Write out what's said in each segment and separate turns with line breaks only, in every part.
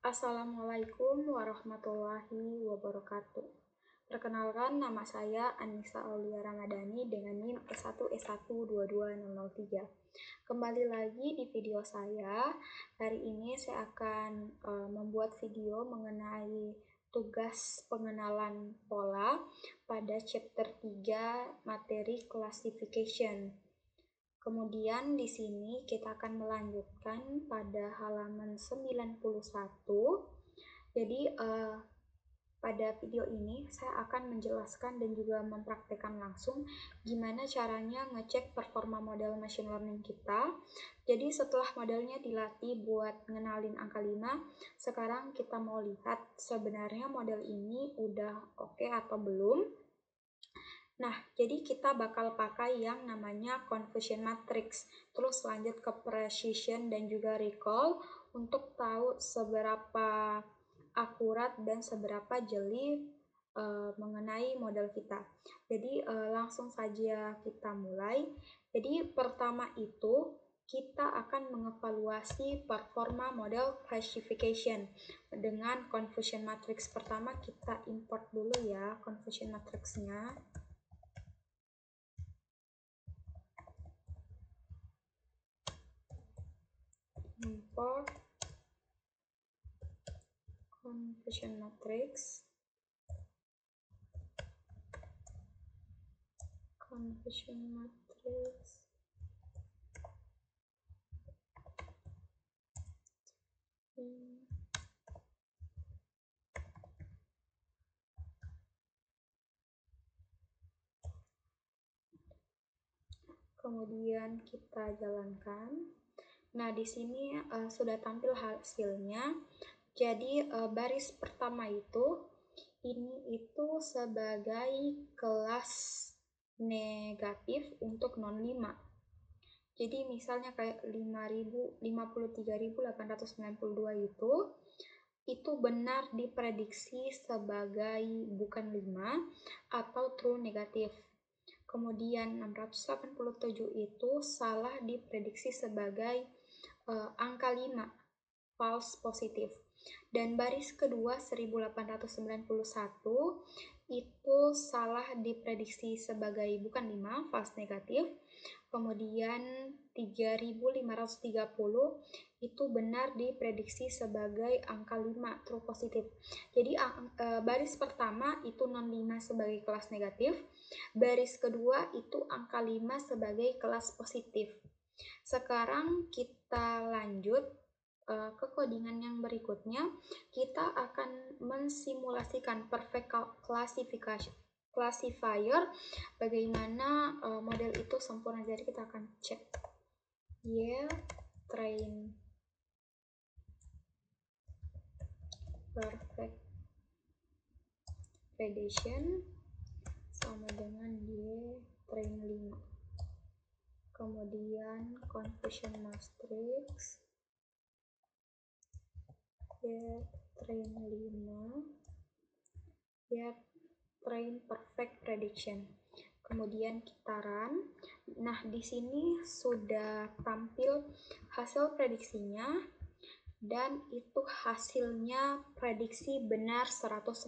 Assalamualaikum warahmatullahi wabarakatuh. Perkenalkan, nama saya Anissa Aulia Ramadhani dengan NIM S1S1220003. Kembali lagi di video saya. Hari ini saya akan membuat video mengenai tugas pengenalan pola pada chapter 3 materi classification. Kemudian di sini kita akan melanjutkan pada halaman 91. Jadi pada video ini saya akan menjelaskan dan juga mempraktekkan langsung gimana caranya ngecek performa model machine learning kita. Jadi setelah modelnya dilatih buat ngenalin angka 5, sekarang kita mau lihat sebenarnya model ini udah oke atau belum. Nah, jadi kita bakal pakai yang namanya confusion matrix, terus lanjut ke precision dan juga recall untuk tahu seberapa akurat dan seberapa jeli mengenai model kita. Jadi langsung saja kita mulai. Jadi pertama itu kita akan mengevaluasi performa model classification dengan confusion matrix. Pertama kita import dulu ya confusion matrixnya. Import confusion matrix, kemudian kita jalankan. Nah, di sini sudah tampil hasilnya. Jadi baris pertama itu sebagai kelas negatif untuk non 5. Jadi misalnya kayak 53.892 itu benar diprediksi sebagai bukan 5 atau true negatif. Kemudian 687 itu salah diprediksi sebagai angka 5, false positif. Dan baris kedua 1891 itu salah diprediksi sebagai bukan 5, false negatif. Kemudian 3530 itu benar diprediksi sebagai angka 5, true positif. Jadi baris pertama itu non 5 sebagai kelas negatif, baris kedua itu angka 5 sebagai kelas positif. Sekarang kita lanjut ke codingan yang berikutnya. Kita akan mensimulasikan perfect classifier bagaimana model itu sempurna. Jadi kita akan cek train perfect prediction sama dengan train 5. Kemudian confusion matrix train 5 train perfect prediction. Kemudian kita run. Nah, di sini sudah tampil hasil prediksinya dan itu hasilnya prediksi benar 100%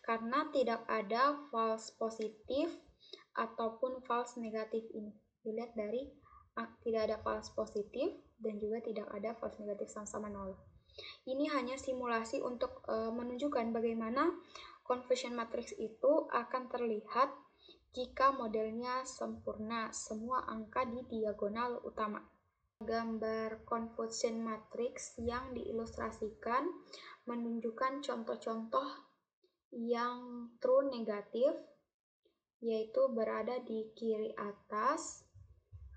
karena tidak ada false positif ataupun false negatif ini. Dilihat dari tidak ada false positif dan juga tidak ada false negatif sama-sama 0. Ini hanya simulasi untuk menunjukkan bagaimana confusion matrix itu akan terlihat jika modelnya sempurna, semua angka di diagonal utama. Gambar confusion matrix yang diilustrasikan menunjukkan contoh-contoh yang true negatif, yaitu berada di kiri atas,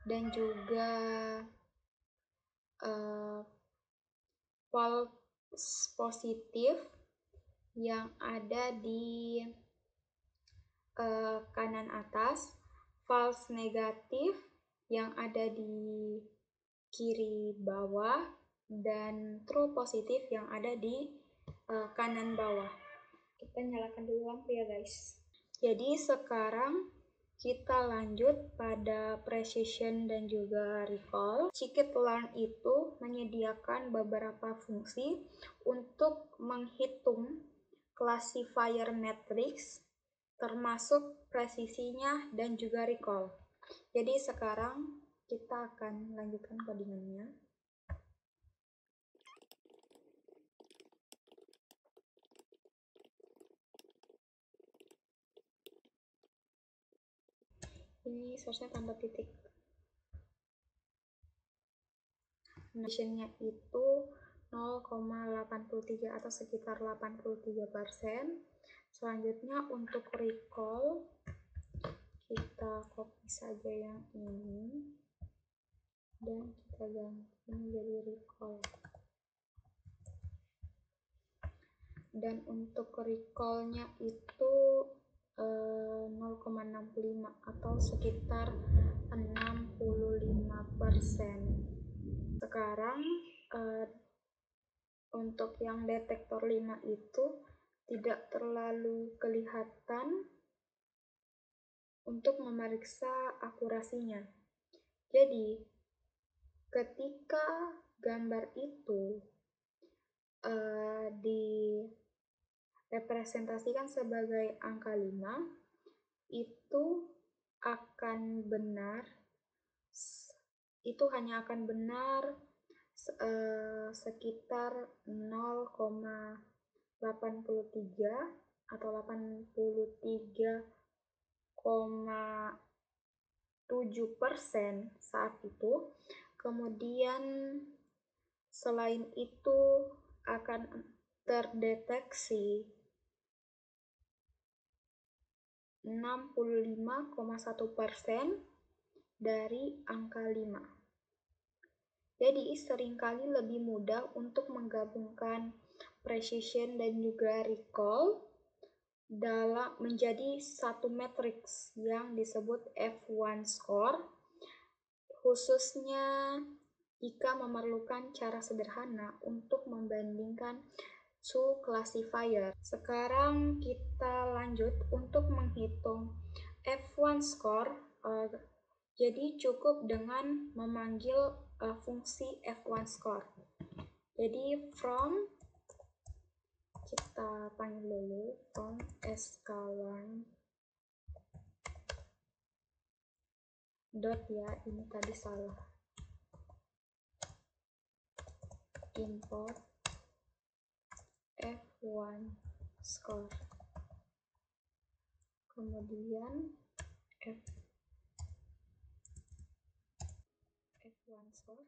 dan juga false positif yang ada di kanan atas, false negatif yang ada di kiri bawah, dan true positif yang ada di kanan bawah. Kita nyalakan dulu lampu ya guys. Jadi sekarang Kita lanjut pada precision dan juga recall. Scikit-learn itu menyediakan beberapa fungsi untuk menghitung classifier matrix, termasuk presisinya dan juga recall. Jadi sekarang kita akan lanjutkan codingannya. Ini source-nya tanpa titik. Precision-nya itu 0,83 atau sekitar 83%. Selanjutnya untuk recall, kita copy saja yang ini dan kita ganti menjadi recall. Dan untuk recall-nya itu 0,65 atau sekitar 65%. Sekarang untuk yang detektor 5 itu tidak terlalu kelihatan untuk memeriksa akurasinya. Jadi, ketika gambar itu direpresentasikan sebagai angka 5, itu akan benar, itu hanya akan benar sekitar 0,83 atau 83,7% saat itu. Kemudian selain itu akan terdeteksi 65,1% dari angka 5. Jadi seringkali lebih mudah untuk menggabungkan precision dan juga recall dalam menjadi satu matriks yang disebut F1 score, khususnya jika memerlukan cara sederhana untuk membandingkan two classifier. Sekarang kita lanjut untuk menghitung F1 score. Jadi cukup dengan memanggil fungsi F1 score. Jadi from, kita panggil dulu from sk1 dot, ya ini tadi salah, import F1 score, kemudian F1 score.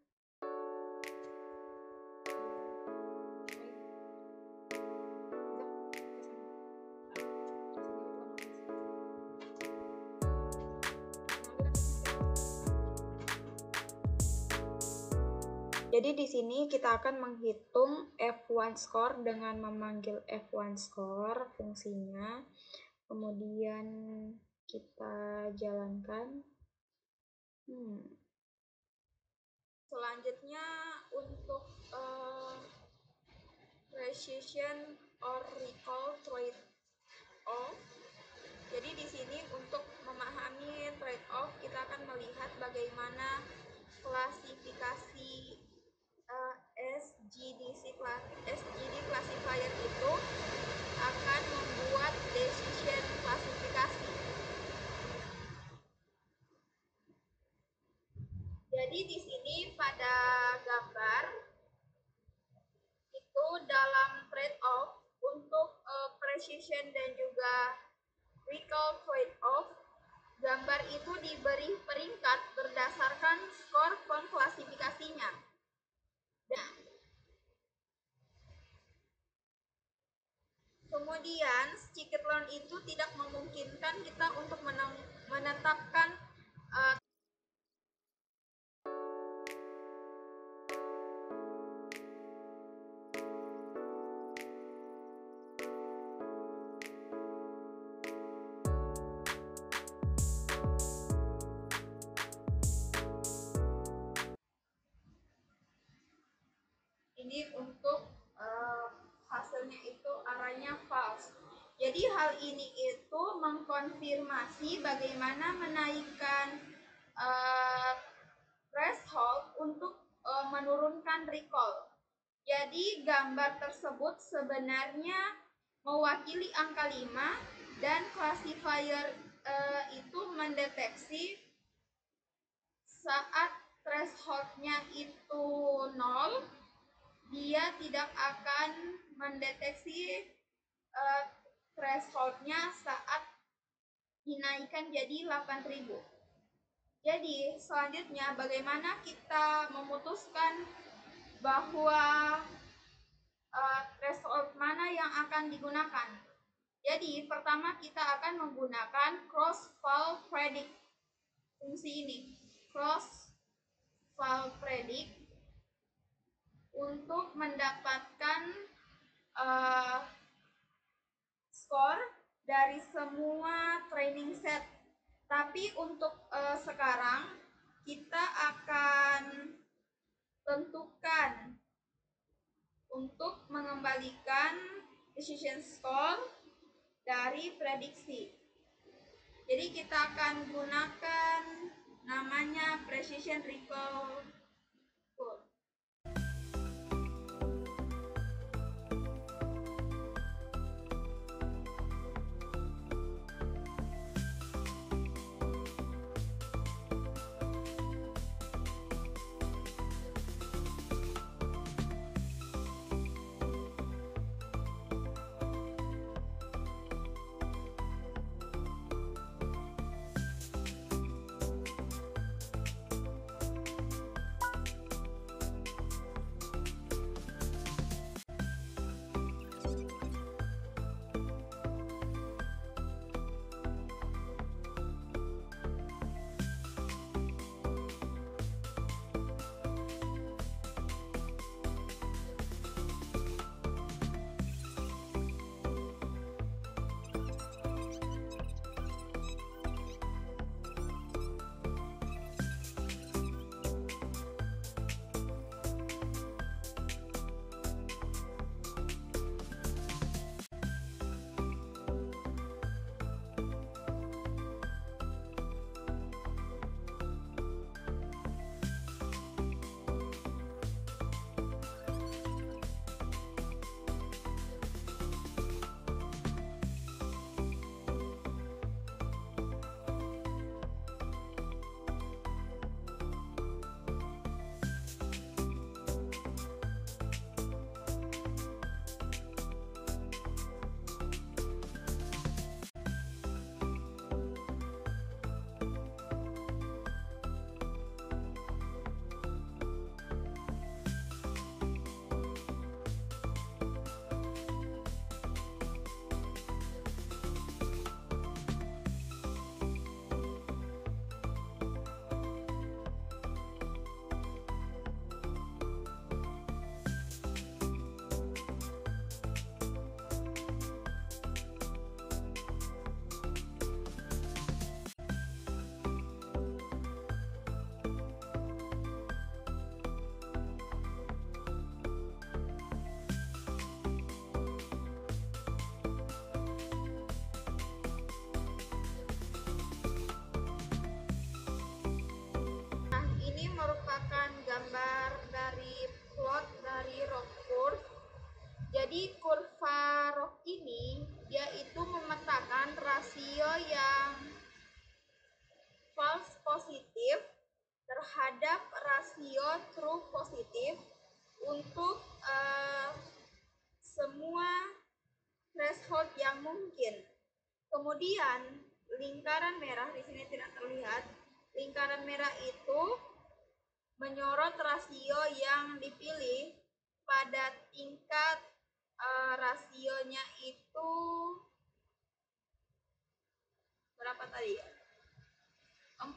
Jadi di sini kita akan menghitung F1 score dengan memanggil F1 score fungsinya. Kemudian kita jalankan. Selanjutnya untuk precision or recall trade-off. Jadi di sini untuk memahami trade-off kita akan melihat bagaimana klasifikasi SGD classifier itu akan membuat decision klasifikasi. Jadi di sini pada gambar itu dalam trade-off untuk precision dan juga recall trade-off, gambar itu diberi peringkat berdasarkan skor pengklasifikasinya. Kemudian scikit-learn itu tidak memungkinkan kita untuk menetapkan ini untuk hasilnya itu arahnya false. Jadi Jadi hal ini itu mengkonfirmasi bagaimana menaikkan threshold untuk menurunkan recall. Jadi gambar tersebut sebenarnya mewakili angka 5 dan classifier itu mendeteksi saat thresholdnya itu 0, dia tidak akan mendeteksi thresholdnya saat dinaikkan jadi 8.000. Jadi selanjutnya bagaimana kita memutuskan bahwa threshold mana yang akan digunakan. Jadi pertama kita akan menggunakan cross-val predict. Fungsi ini cross-val predict untuk mendapatkan skor dari semua training set. Tapi untuk sekarang kita akan tentukan untuk mengembalikan decision score dari prediksi. Jadi kita akan gunakan namanya precision recall score. Ini merupakan gambar dari plot dari ROC curve. Jadi kurva ROC ini yaitu memetakan rasio yang false positif terhadap rasio true positif untuk semua threshold yang mungkin. Kemudian lingkaran merah di sini tidak terlihat. Lingkaran merah itu menyorot rasio yang dipilih pada tingkat rasionya itu berapa tadi ya? 47%.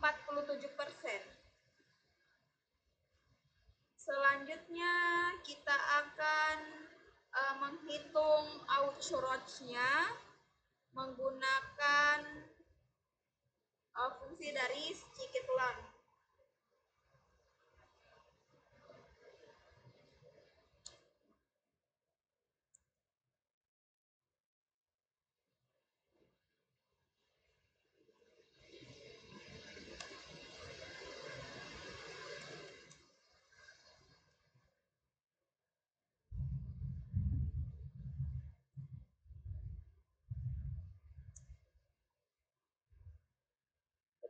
Selanjutnya kita akan menghitung outroach-nya menggunakan fungsi dari scikit-learn.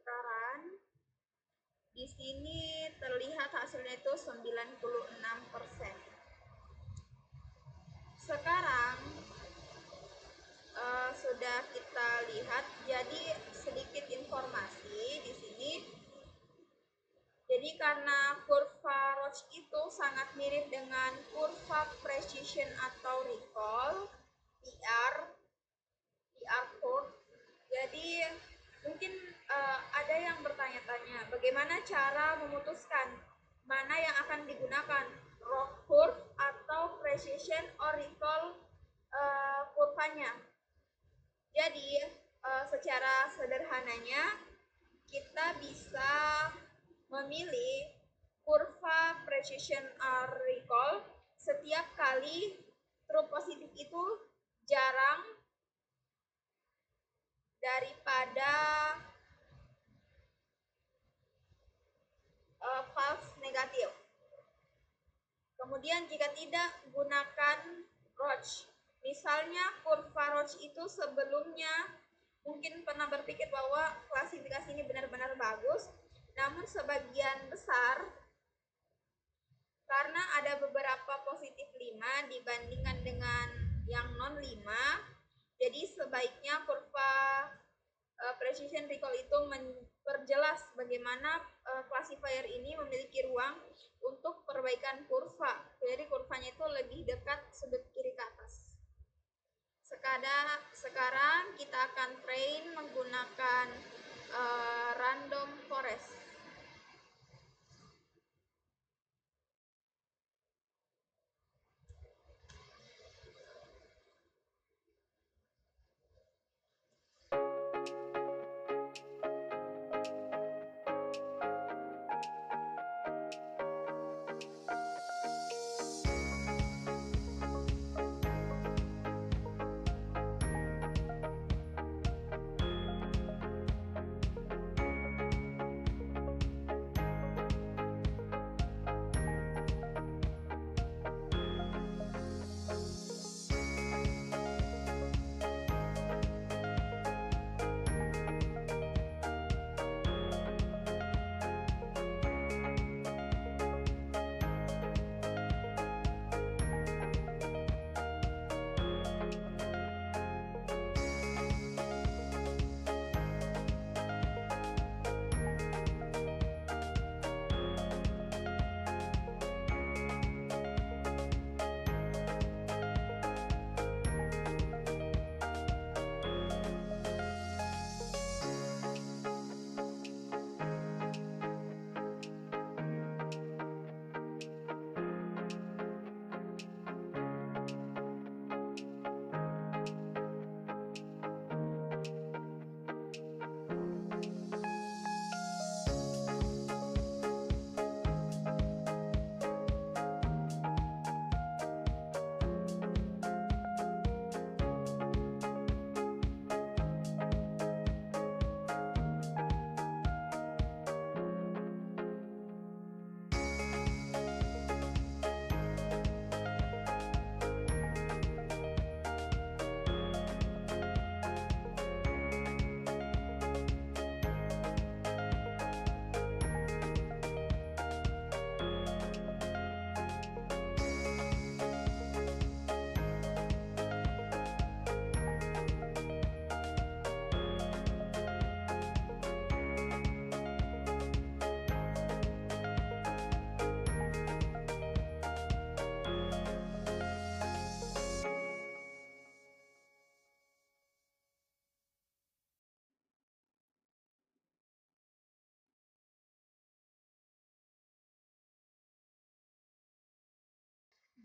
Sekarang di sini terlihat hasilnya itu 96%. Sekarang sudah kita lihat, jadi sedikit informasi di sini. Jadi karena kurva Roach itu sangat mirip dengan kurva precision atau recall PR curve. Jadi mungkin ada yang bertanya-tanya bagaimana cara memutuskan mana yang akan digunakan, rock curve atau precision or recall kurvanya. Jadi secara sederhananya kita bisa memilih kurva precision or recall setiap kali true positif itu jarang daripada false negatif. Kemudian jika tidak, gunakan Roach. Misalnya kurva Roach itu sebelumnya mungkin pernah berpikir bahwa klasifikasi ini benar-benar bagus, namun sebagian besar karena ada beberapa positif 5 dibandingkan dengan yang non 5, jadi sebaiknya kurva precision recall itu memperjelas bagaimana classifier ini memiliki ruang untuk perbaikan kurva. Jadi kurvanya itu lebih dekat sudut kiri ke atas. Sekarang kita akan train menggunakan random forest.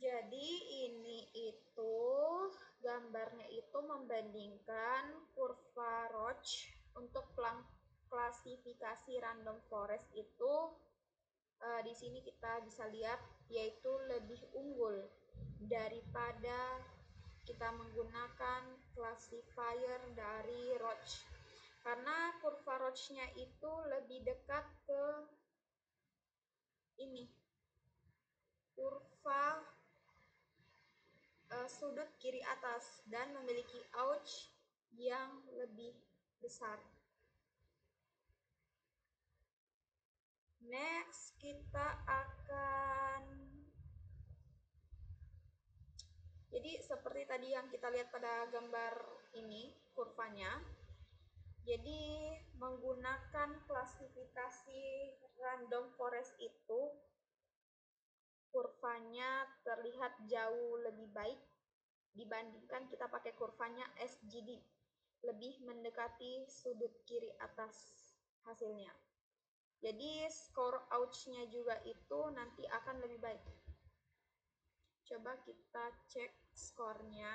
Jadi ini itu gambarnya itu membandingkan kurva Roach untuk klasifikasi random forest itu di sini kita bisa lihat yaitu lebih unggul daripada kita menggunakan classifier dari Roach. Karena kurva Roach-nya itu lebih dekat ke ini, kurva sudut kiri atas dan memiliki ouch yang lebih besar. Next, kita akan, jadi seperti tadi yang kita lihat pada gambar ini, kurvanya. Jadi menggunakan klasifikasi random forest itu, kurvanya terlihat jauh lebih baik dibandingkan kita pakai kurvanya SGD, lebih mendekati sudut kiri atas hasilnya. Jadi skor ouch-nya juga itu nanti akan lebih baik. Coba kita cek skornya.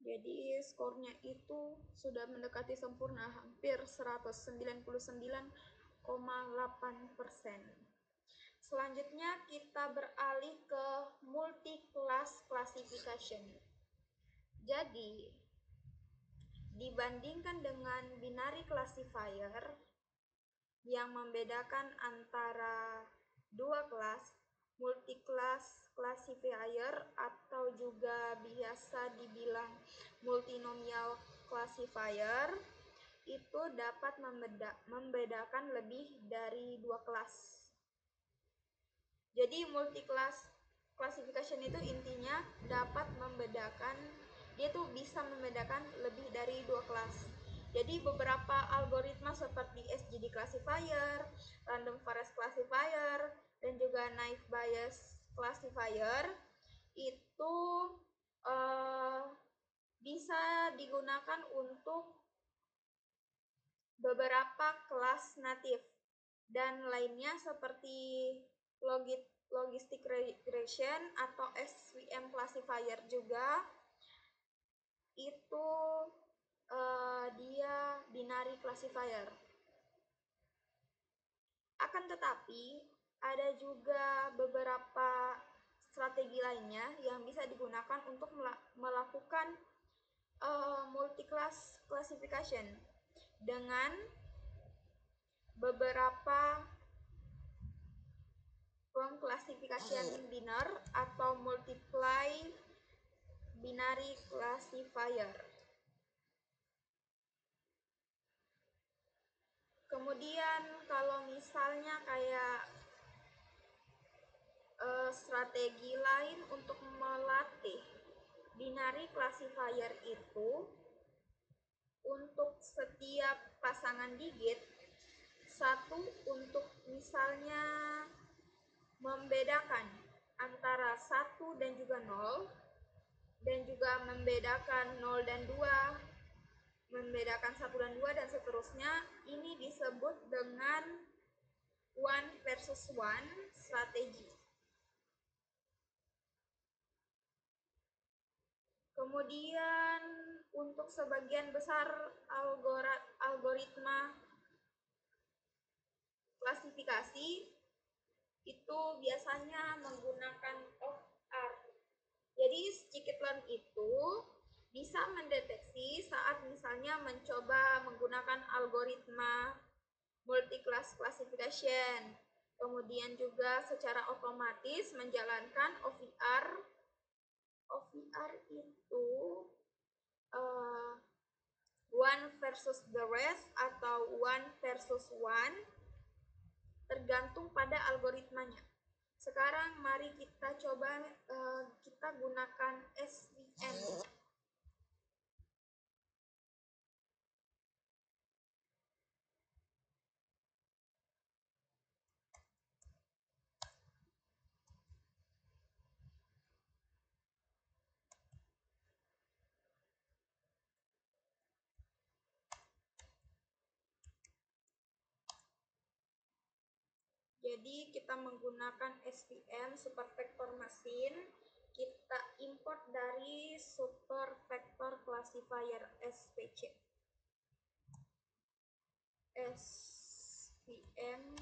Jadi skornya itu sudah mendekati sempurna, hampir 199,8%. Selanjutnya kita beralih ke multi-class classification. Jadi dibandingkan dengan binary classifier yang membedakan antara dua kelas, multi-class classifier atau juga biasa dibilang multinomial classifier itu dapat membedakan lebih dari dua kelas. Jadi multi-class classification itu intinya dapat membedakan, dia tuh bisa membedakan lebih dari dua kelas. Jadi beberapa algoritma seperti SGD classifier, random forest classifier, dan juga naive bayes classifier itu bisa digunakan untuk beberapa kelas natif dan lainnya seperti logistic regression atau SVM classifier juga itu dia binary classifier. Akan tetapi ada juga beberapa strategi lainnya yang bisa digunakan untuk melakukan multi-class classification dengan beberapa form classification binary atau multiply binary classifier. Kemudian kalau misalnya kayak strategi lain untuk melatih binary classifier itu untuk setiap pasangan digit, satu untuk misalnya membedakan antara 1 dan juga 0, dan juga membedakan 0 dan 2, membedakan 1 dan 2, dan seterusnya. Ini disebut dengan one versus one strategi. Kemudian untuk sebagian besar algoritma klasifikasi itu biasanya menggunakan OR. Jadi scikit-learn itu bisa mendeteksi saat misalnya mencoba menggunakan algoritma multi-class classification. Kemudian juga secara otomatis menjalankan OVR. OVR itu one versus the rest atau one versus one, tergantung pada algoritmanya. Sekarang mari kita coba kita gunakan SVM. Jadi kita menggunakan SVM, super vector machine. Kita import dari super vector classifier SVC. SVM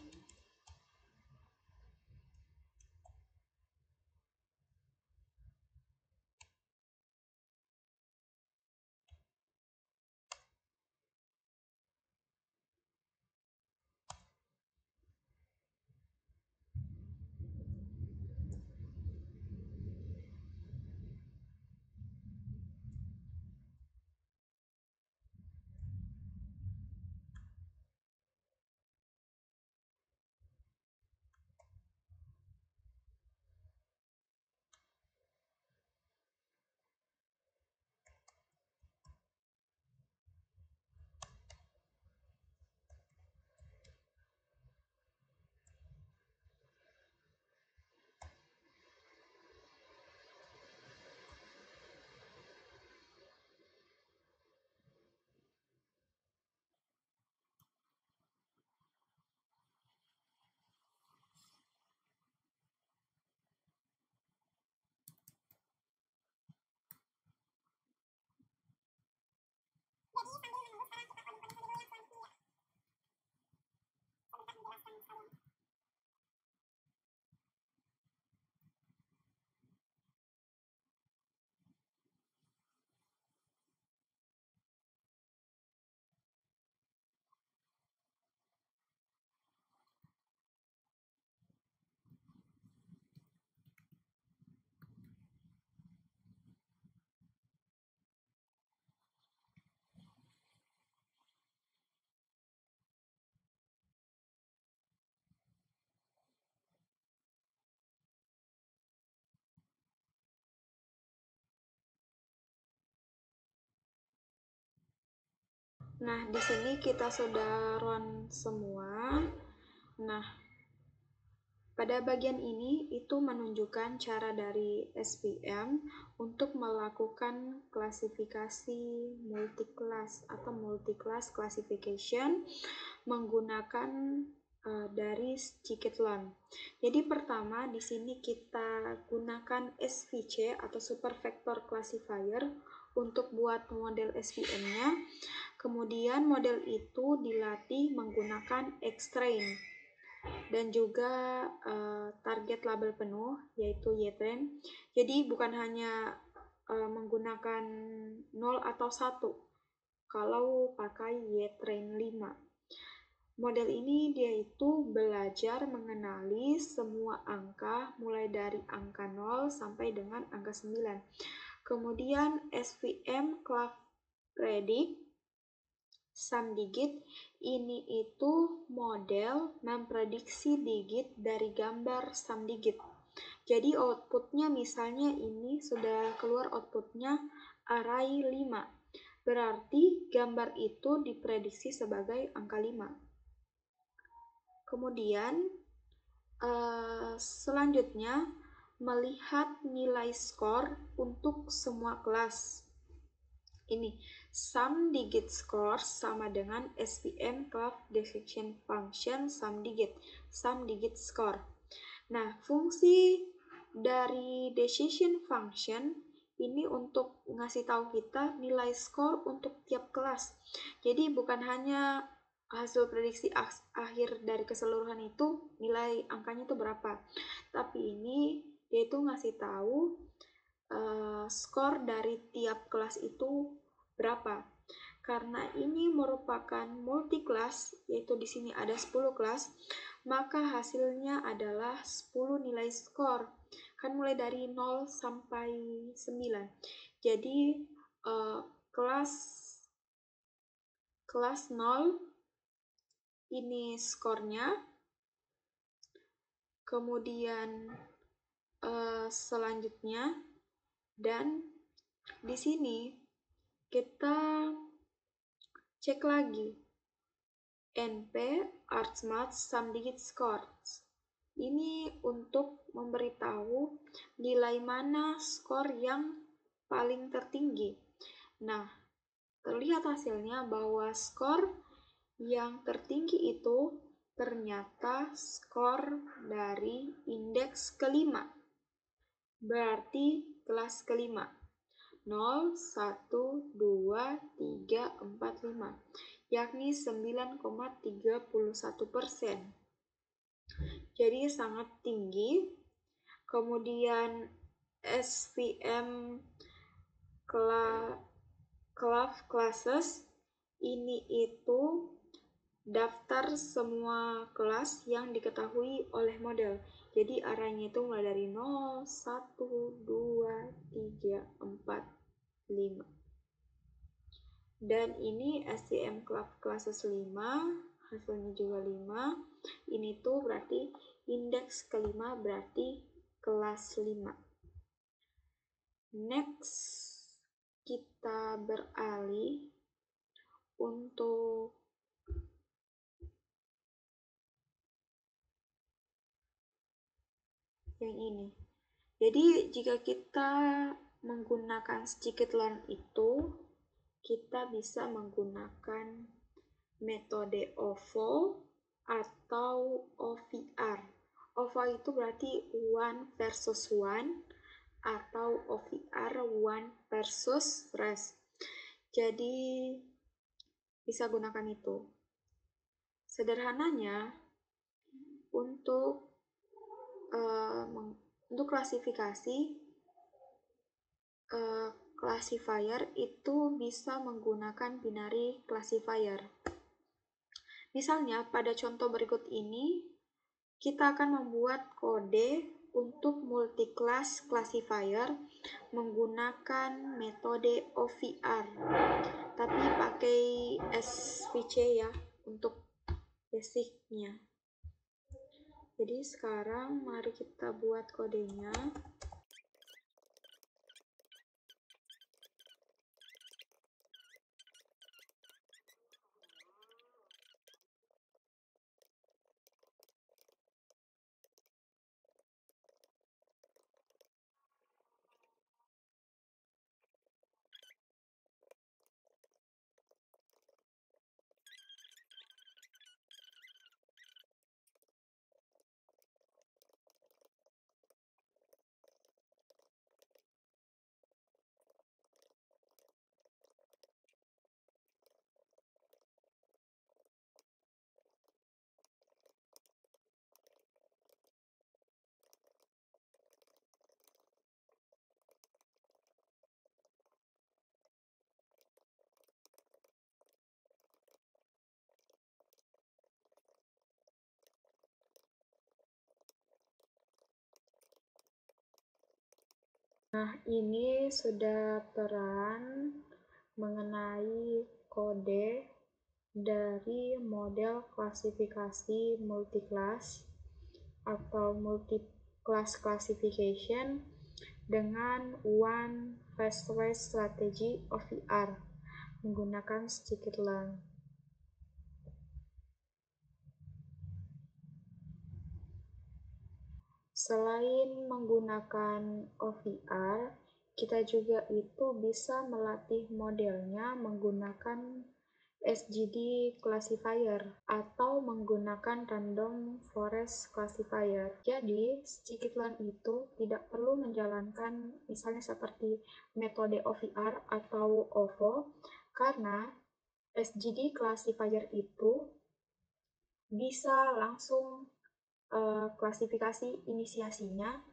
Nah, di sini kita sudah run semua. Nah, pada bagian ini itu menunjukkan cara dari SPM untuk melakukan klasifikasi multi-class atau multi-class classification menggunakan dari scikit-learn. Jadi pertama di sini kita gunakan SVC atau super vector classifier untuk buat model SVM-nya. Kemudian model itu dilatih menggunakan X-train dan juga target label penuh yaitu Y-train. Jadi bukan hanya menggunakan 0 atau 1 kalau pakai Y-train 5. Model ini dia itu belajar mengenali semua angka mulai dari angka 0 sampai dengan angka 9. Kemudian SVM Clock Predict sum digit ini itu model memprediksi digit dari gambar sum digit. Jadi outputnya misalnya ini sudah keluar outputnya array 5. Berarti gambar itu diprediksi sebagai angka 5. Kemudian selanjutnya melihat nilai skor untuk semua kelas. Ini sum digit score sama dengan SVM Clock Decision Function sum digit score. Nah, fungsi dari decision function ini untuk ngasih tahu kita nilai skor untuk tiap kelas. Jadi bukan hanya hasil prediksi akhir dari keseluruhan itu nilai angkanya itu berapa, tapi ini dia itu ngasih tahu skor dari tiap kelas itu berapa. Karena ini merupakan multi kelas, yaitu di sini ada 10 kelas, maka hasilnya adalah 10 nilai skor. Kan mulai dari 0 sampai 9. Jadi kelas 0 ini skornya, kemudian selanjutnya, dan di sini kita cek lagi NP Artsmart sum digit scores. Ini untuk memberitahu nilai mana skor yang paling tertinggi. Nah, terlihat hasilnya bahwa skor yang tertinggi itu ternyata skor dari indeks kelima. Berarti kelas kelima. 0, 1, 2, 3, 4, 5. Yakni 9,31%. Jadi sangat tinggi. Kemudian SVM classes ini itu daftar semua kelas yang diketahui oleh model. Jadi arahnya itu mulai dari 0, 1, 2, 3, 4, 5. Dan ini SVM classes 5, hasilnya juga 5. Ini tuh berarti indeks kelima berarti kelas 5. Next, kita beralih untuk yang ini. Jadi jika kita menggunakan scikit-learn itu, kita bisa menggunakan metode OVO atau OVR. OVO itu berarti 1 versus 1 atau OVR 1 versus rest. Jadi bisa gunakan itu. Sederhananya untuk klasifikasi classifier itu bisa menggunakan binary classifier. Misalnya pada contoh berikut ini kita akan membuat kode untuk multi-class classifier menggunakan metode OVR, tapi pakai SVC ya untuk basicnya. Jadi sekarang mari kita buat kodenya. Nah, ini sudah peran mengenai kode dari model klasifikasi multiclass atau multi-class classification dengan one phase strategy OVR menggunakan scikit-learn. Selain menggunakan OVR, kita juga itu bisa melatih modelnya menggunakan SGD classifier atau menggunakan random forest classifier. Jadi, scikit-learn itu tidak perlu menjalankan misalnya seperti metode OVR atau OVO, karena SGD classifier itu bisa langsung klasifikasi inisiasinya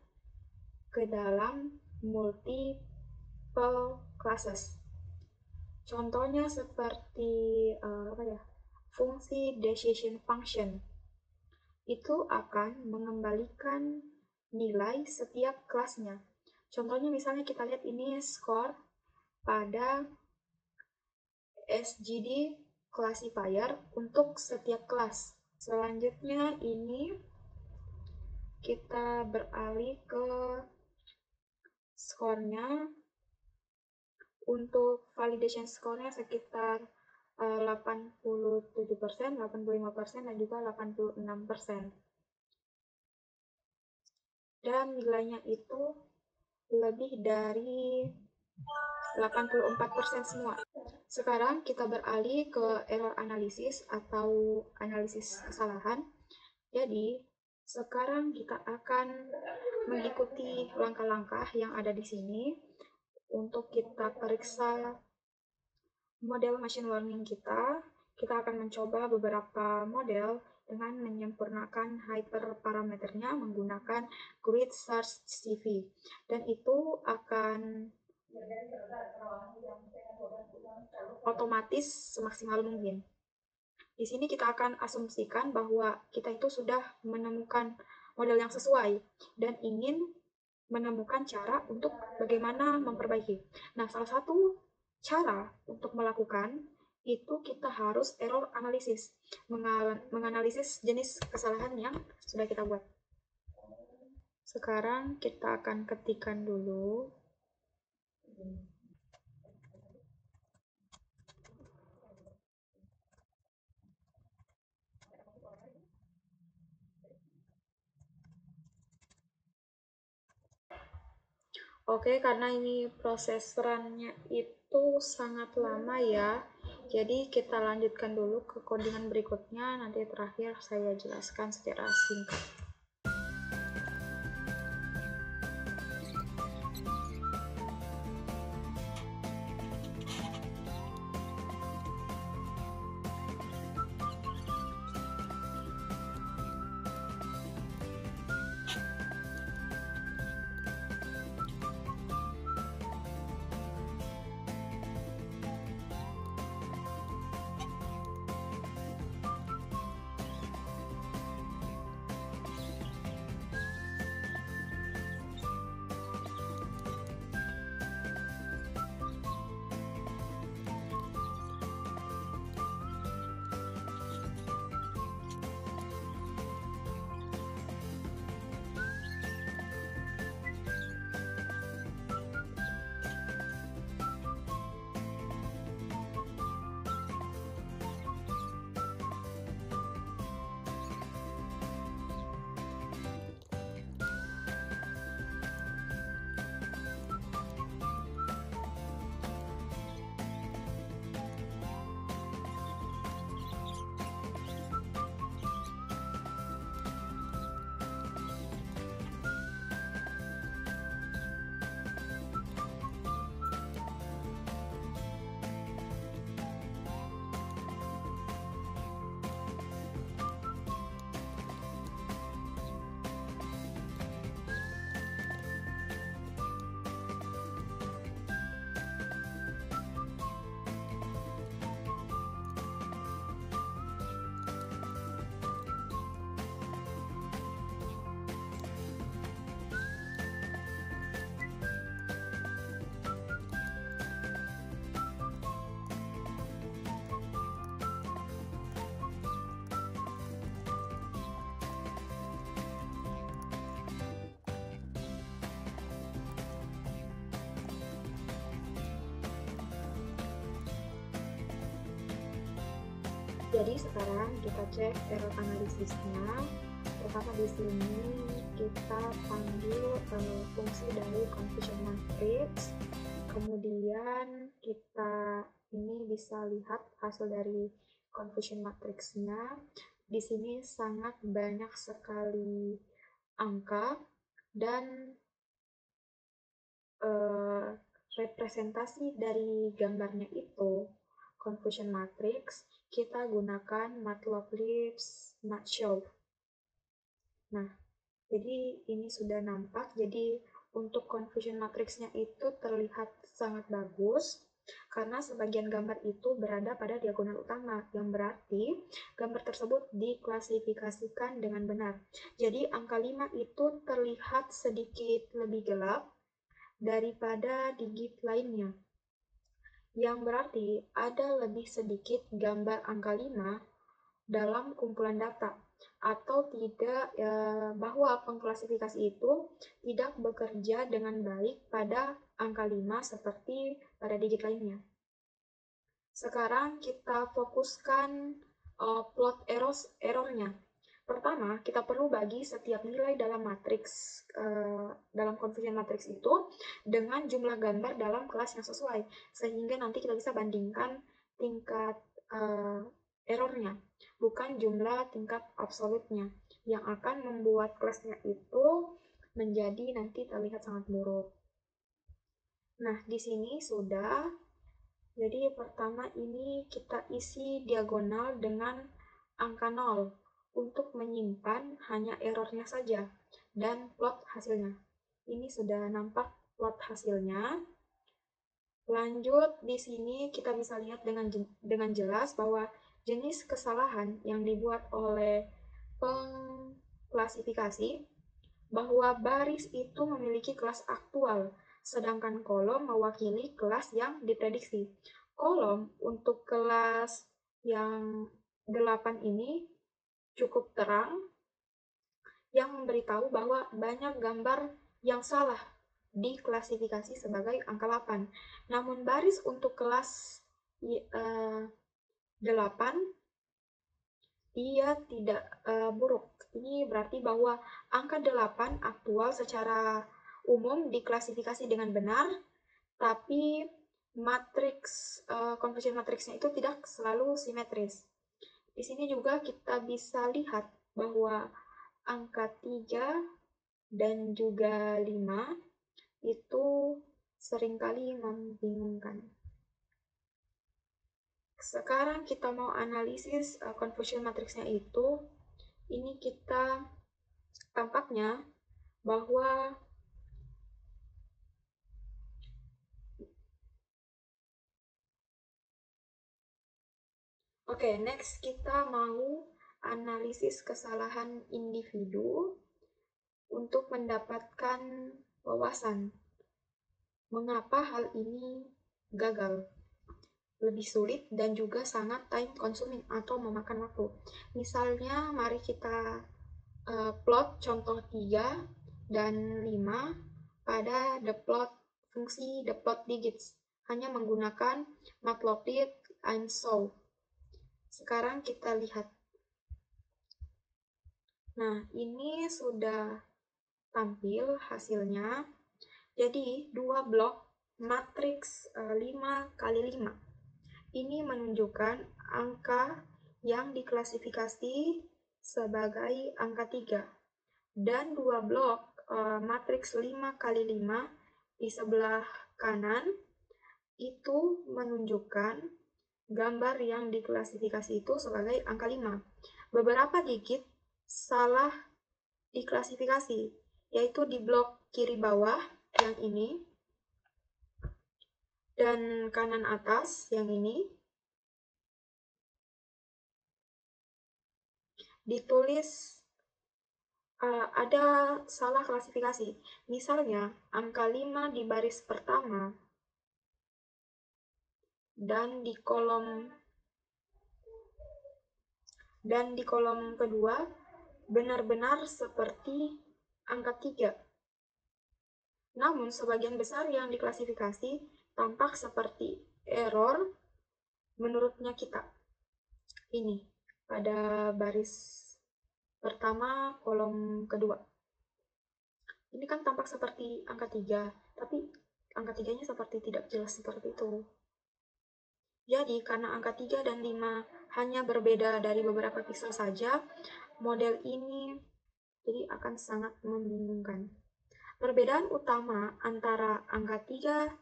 ke dalam multiple classes. Contohnya seperti fungsi decision function itu akan mengembalikan nilai setiap kelasnya. Contohnya misalnya kita lihat ini skor pada SGD classifier untuk setiap kelas. Selanjutnya ini kita beralih ke skornya. Untuk validation skornya sekitar 87%, 85%, dan juga 86%. Dan nilainya itu lebih dari 84% semua. Sekarang kita beralih ke error analysis atau analisis kesalahan. Jadi, sekarang kita akan mengikuti langkah-langkah yang ada di sini untuk kita periksa model machine learning kita. Kita akan mencoba beberapa model dengan menyempurnakan hyperparameternya menggunakan grid search CV. Dan itu akan otomatis semaksimal mungkin. Di sini kita akan asumsikan bahwa kita itu sudah menemukan model yang sesuai dan ingin menemukan cara untuk bagaimana memperbaiki. Nah, salah satu cara untuk melakukan itu kita harus error analysis, menganalisis jenis kesalahan yang sudah kita buat. Sekarang kita akan ketikkan dulu. Oke, karena ini proses run-nya itu sangat lama ya, jadi kita lanjutkan dulu ke codingan berikutnya, nanti terakhir saya jelaskan secara singkat. Jadi sekarang kita cek error analisisnya. Pertama di sini kita panggil fungsi dari confusion matrix. Kemudian kita ini bisa lihat hasil dari confusion matrixnya. Di sini sangat banyak sekali angka dan representasi dari gambarnya itu confusion matrix kita gunakan Matplotlib's Matshow. Nah, jadi ini sudah nampak. Jadi untuk confusion matrixnya itu terlihat sangat bagus karena sebagian gambar itu berada pada diagonal utama, yang berarti gambar tersebut diklasifikasikan dengan benar. Jadi angka 5 itu terlihat sedikit lebih gelap daripada digit lainnya, yang berarti ada lebih sedikit gambar angka 5 dalam kumpulan data, atau tidak bahwa pengklasifikasi itu tidak bekerja dengan baik pada angka 5 seperti pada digit lainnya. Sekarang kita fokuskan plot errornya. Pertama, kita perlu bagi setiap nilai dalam matriks dalam confusion matrix itu dengan jumlah gambar dalam kelas yang sesuai, sehingga nanti kita bisa bandingkan tingkat errornya, bukan jumlah tingkat absolutnya, yang akan membuat kelasnya itu menjadi nanti terlihat sangat buruk. Nah, di sini sudah. Jadi pertama ini kita isi diagonal dengan angka 0 untuk menyimpan hanya errornya saja dan plot hasilnya. Ini sudah nampak plot hasilnya. Lanjut, di sini kita bisa lihat dengan jelas bahwa jenis kesalahan yang dibuat oleh pengklasifikasi bahwa baris itu memiliki kelas aktual, sedangkan kolom mewakili kelas yang diprediksi. Kolom untuk kelas yang 8 ini cukup terang, yang memberitahu bahwa banyak gambar yang salah diklasifikasi sebagai angka 8. Namun baris untuk kelas 8 dia tidak buruk. Ini berarti bahwa angka 8 aktual secara umum diklasifikasi dengan benar, tapi matriks confusion matriksnya itu tidak selalu simetris. Di sini juga kita bisa lihat bahwa angka 3 dan juga 5 itu seringkali membingungkan. Sekarang kita mau analisis confusion matrixnya itu. Ini kita tampaknya bahwa next kita mau analisis kesalahan individu untuk mendapatkan wawasan mengapa hal ini gagal, lebih sulit dan juga sangat time consuming atau memakan waktu. Misalnya mari kita plot contoh 3 dan 5 pada fungsi the plot digits hanya menggunakan matplotlib solve. Sekarang kita lihat. Nah, ini sudah tampil hasilnya. Jadi, dua blok matriks 5 kali 5 ini menunjukkan angka yang diklasifikasi sebagai angka 3. Dan dua blok matriks 5 kali 5 di sebelah kanan itu menunjukkan gambar yang diklasifikasi itu sebagai angka 5. Beberapa digit salah diklasifikasi, yaitu di blok kiri bawah yang ini dan kanan atas yang ini ditulis ada salah klasifikasi. Misalnya angka 5 di baris pertama dan di kolom kedua benar-benar seperti angka 3. Namun sebagian besar yang diklasifikasi tampak seperti error menurutnya kita. ini pada baris pertama kolom kedua. Ini kan tampak seperti angka 3, tapi angka 3-nya seperti tidak jelas seperti itu. Jadi, karena angka 3 dan 5 hanya berbeda dari beberapa piksel saja, model ini jadi akan sangat membingungkan. Perbedaan utama antara angka 3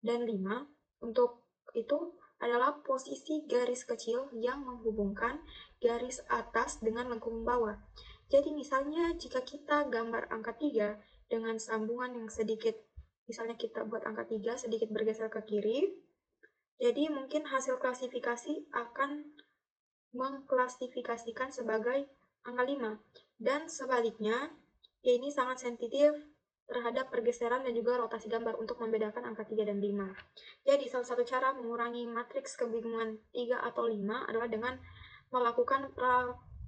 dan 5 untuk itu adalah posisi garis kecil yang menghubungkan garis atas dengan lengkung bawah. Jadi misalnya jika kita gambar angka 3 dengan sambungan yang sedikit, misalnya kita buat angka 3 sedikit bergeser ke kiri, jadi mungkin hasil klasifikasi akan mengklasifikasikan sebagai angka 5. Dan sebaliknya, ya ini sangat sensitif terhadap pergeseran dan juga rotasi gambar untuk membedakan angka 3 dan 5. Jadi salah satu cara mengurangi matriks kebingungan 3 atau 5 adalah dengan melakukan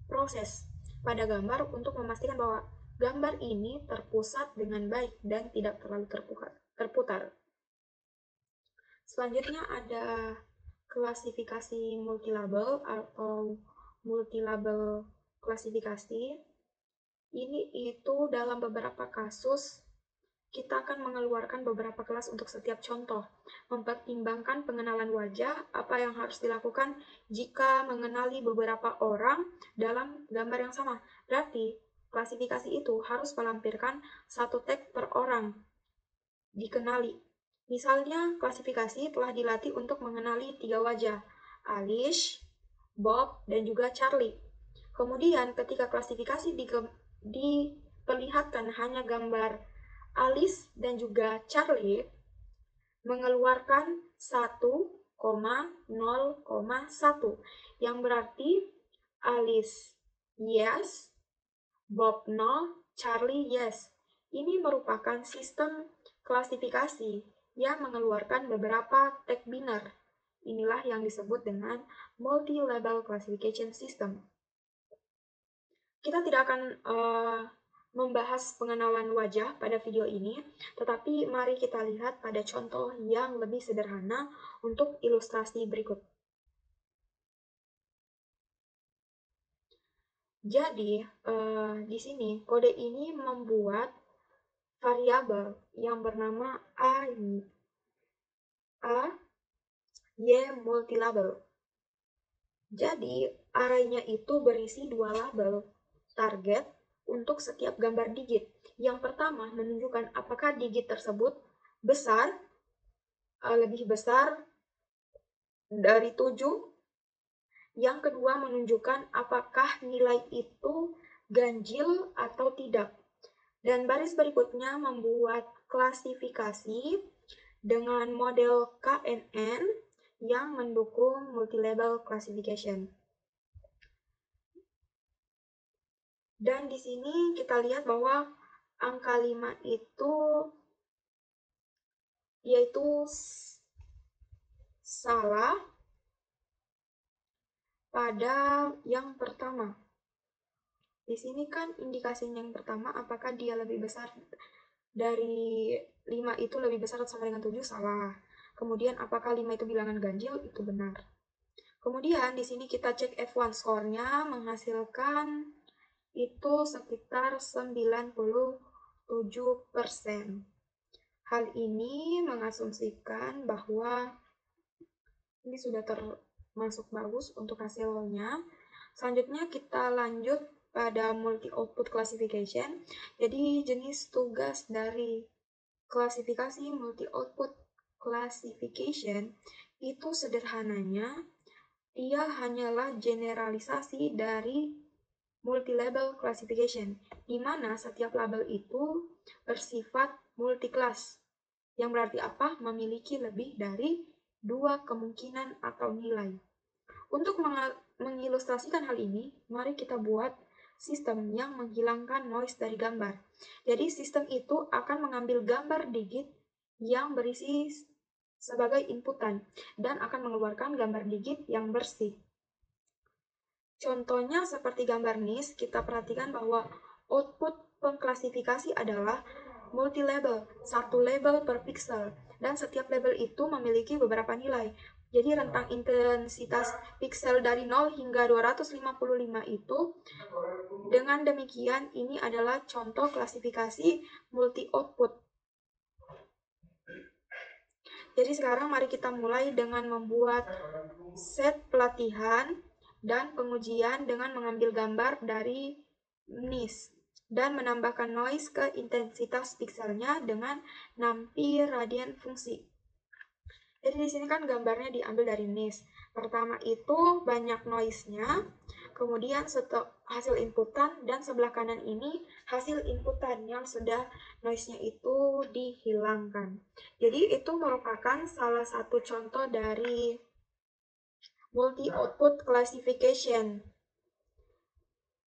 proses pada gambar untuk memastikan bahwa gambar ini terpusat dengan baik dan tidak terlalu terputar. Selanjutnya ada klasifikasi multilabel atau multilabel klasifikasi. Ini itu dalam beberapa kasus kita akan mengeluarkan beberapa kelas untuk setiap contoh, mempertimbangkan pengenalan wajah, apa yang harus dilakukan jika mengenali beberapa orang dalam gambar yang sama. Berarti, klasifikasi itu harus melampirkan satu tag per orang dikenali. Misalnya, klasifikasi telah dilatih untuk mengenali 3 wajah, Alice, Bob, dan juga Charlie. Kemudian, ketika klasifikasi diperlihatkan hanya gambar Alice dan juga Charlie, mengeluarkan 1,0,1 yang berarti Alice yes, Bob no, Charlie yes. Ini merupakan sistem klasifikasi yang mengeluarkan beberapa tag biner. Inilah yang disebut dengan multi-label classification system. Kita tidak akan membahas pengenalan wajah pada video ini, tetapi mari kita lihat pada contoh yang lebih sederhana untuk ilustrasi berikut. Jadi, di sini kode ini membuat variabel yang bernama y multilabel. Jadi, arraynya itu berisi 2 label target untuk setiap gambar digit. Yang pertama menunjukkan apakah digit tersebut besar, lebih besar dari 7. Yang kedua menunjukkan apakah nilai itu ganjil atau tidak. Dan baris berikutnya membuat klasifikasi dengan model KNN yang mendukung multilabel classification. Dan di sini kita lihat bahwa angka 5 itu yaitu salah pada yang pertama. Di sini kan indikasinya yang pertama apakah dia lebih besar dari 5 itu lebih besar atau sama dengan 7 salah. Kemudian apakah 5 itu bilangan ganjil itu benar. Kemudian di sini kita cek F1 skornya menghasilkan itu sekitar 97%. Hal ini mengasumsikan bahwa ini sudah termasuk bagus untuk hasilnya. Selanjutnya kita lanjut pada multi-output classification. Jadi jenis tugas dari klasifikasi multi-output classification itu sederhananya ia hanyalah generalisasi dari multi-label classification, di mana setiap label itu bersifat multi-class. Yang berarti apa? Memiliki lebih dari 2 kemungkinan atau nilai. Untuk mengilustrasikan hal ini, mari kita buat sistem yang menghilangkan noise dari gambar. Jadi sistem itu akan mengambil gambar digit yang berisi sebagai inputan dan akan mengeluarkan gambar digit yang bersih. Contohnya seperti gambar NIS, kita perhatikan bahwa output pengklasifikasi adalah multi-label, 1 label per pixel, dan setiap label itu memiliki beberapa nilai. Jadi rentang intensitas piksel dari 0 hingga 255 itu, dengan demikian ini adalah contoh klasifikasi multi-output. Jadi sekarang mari kita mulai dengan membuat set pelatihan dan pengujian dengan mengambil gambar dari NIS dan menambahkan noise ke intensitas pikselnya dengan nampi radian fungsi. Jadi di sini kan gambarnya diambil dari NIS. Pertama itu banyak noise-nya, kemudian hasil inputan, dan sebelah kanan ini hasil inputan yang sudah noise-nya itu dihilangkan. Jadi itu merupakan salah satu contoh dari multi-output classification.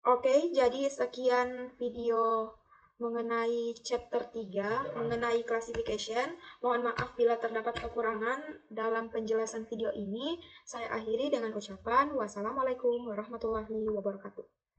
Oke, jadi sekian video mengenai chapter 3, mengenai classification. Mohon maaf bila terdapat kekurangan dalam penjelasan video ini. Saya akhiri dengan ucapan wassalamualaikum warahmatullahi wabarakatuh.